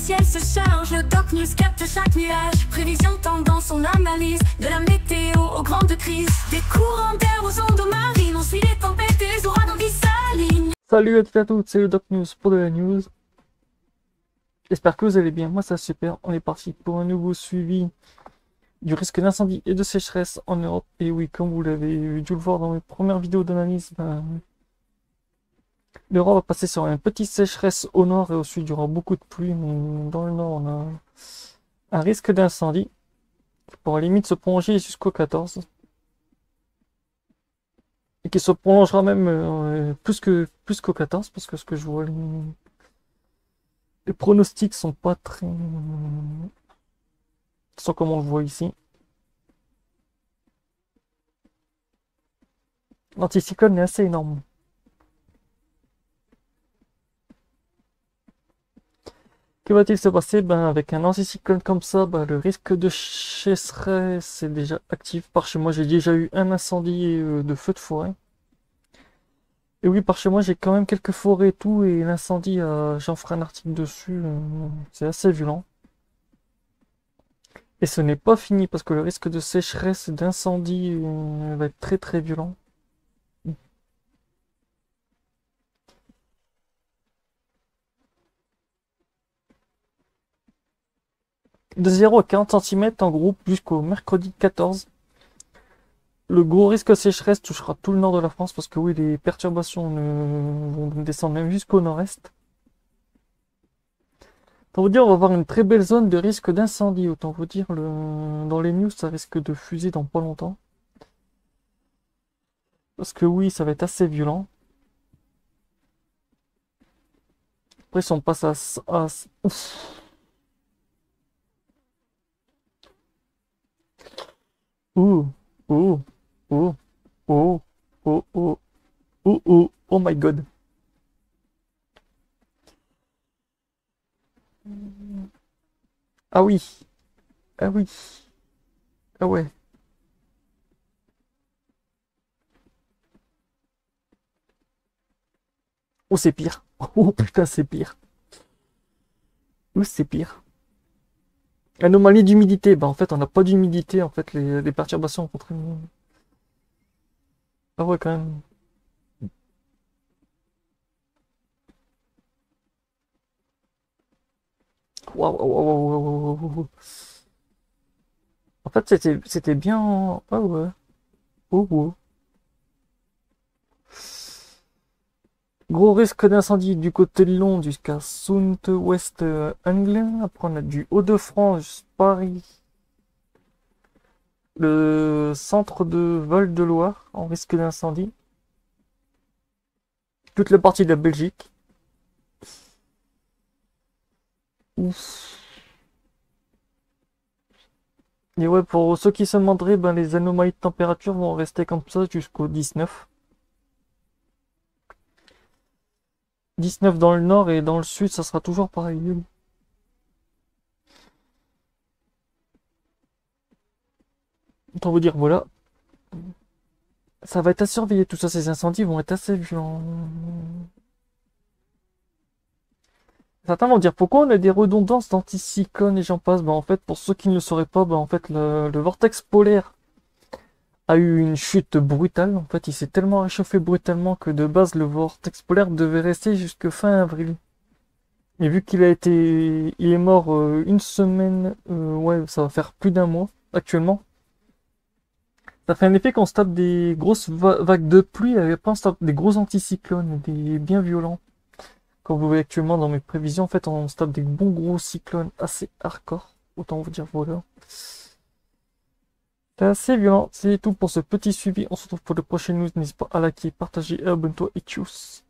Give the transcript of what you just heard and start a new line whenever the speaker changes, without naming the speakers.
ciel se charge, le Doc News capte chaque nuage. Prévision, tendance, on analyse. De la météo aux grandes crises. Des courants d'air aux ondes marines. On suit les tempêtes et les ouragans qui s'alignent.
Salut à toutes et à toutes, c'est le Doc News pour de la news. J'espère que vous allez bien, moi ça va super. On est parti pour un nouveau suivi du risque d'incendie et de sécheresse en Europe. Et oui, comme vous l'avez dû le voir dans mes premières vidéos d'analyse, l'Europe va passer sur une petite sécheresse au nord et au sud. Il y aura beaucoup de pluie, mais dans le nord, on a un risque d'incendie qui pourra limite se prolonger jusqu'au 14. Et qui se prolongera même plus qu'au 14, parce que ce que je vois, les pronostics sont pas très... sont comme on le voit ici. L'anticyclone est assez énorme. Que va-t-il se passer? Avec un anticyclone comme ça, le risque de sécheresse est déjà actif. Par chez moi, j'ai déjà eu un incendie de feu de forêt. Et oui, par chez moi, j'ai quand même quelques forêts et tout, et l'incendie, j'en ferai un article dessus, c'est assez violent. Et ce n'est pas fini, parce que le risque de sécheresse et d'incendie va être très très violent. De 0 à 40 cm en groupe jusqu'au mercredi 14. Le gros risque de sécheresse touchera tout le nord de la France, parce que oui, les perturbations vont descendre même jusqu'au nord-est. Autant vous dire, on va avoir une très belle zone de risque d'incendie. Autant vous dire, dans les news, ça risque de fuser dans pas longtemps. Parce que oui, ça va être assez violent. Après, si on passe à... Ouf. Ouh, ouh, ouh, ouh, ouh, ouh, ouh, ouh, oh my god. Ah oui, ah oui, ah ouais. Oh, c'est pire. Oh putain, c'est pire. Oh, c'est pire. Anomalie d'humidité. En fait, on n'a pas d'humidité. En fait, les perturbations sont très... Ah ouais, quand même. Waouh, waouh, waouh, waouh, waouh, waouh. En fait, c'était bien... Ah ouais. Oh, oh. Gros risque d'incendie du côté de Londres jusqu'à South-West England. Après, on a du Hauts-de-France, Paris. Le centre de Val-de-Loire en risque d'incendie. Toute la partie de la Belgique. Ouf. Et ouais, pour ceux qui se demanderaient, les anomalies de température vont rester comme ça jusqu'au 19. 19 dans le nord et dans le sud, ça sera toujours pareil. Autant vous dire, voilà. Ça va être à surveiller, tout ça, ces incendies vont être assez violents. Certains vont dire pourquoi on a des redondances d'anticyclones et j'en passe. En fait, pour ceux qui ne le sauraient pas, en fait, le vortex polaire a eu une chute brutale. En fait, il s'est tellement réchauffé brutalement que de base, le vortex polaire devait rester jusque fin avril. Et vu qu'il il est mort une semaine, ouais, ça va faire plus d'un mois actuellement. Ça fait un effet qu'on se tape des grosses vagues de pluie, et après on se tape des gros anticyclones, des bien violents. Comme vous voyez actuellement dans mes prévisions, en fait, on se tape des bons gros cyclones assez hardcore. Autant vous dire, voilà. C'est assez violent. C'est tout pour ce petit suivi. On se retrouve pour le prochain news. N'hésitez pas à liker, partager et abonne-toi et tchuss.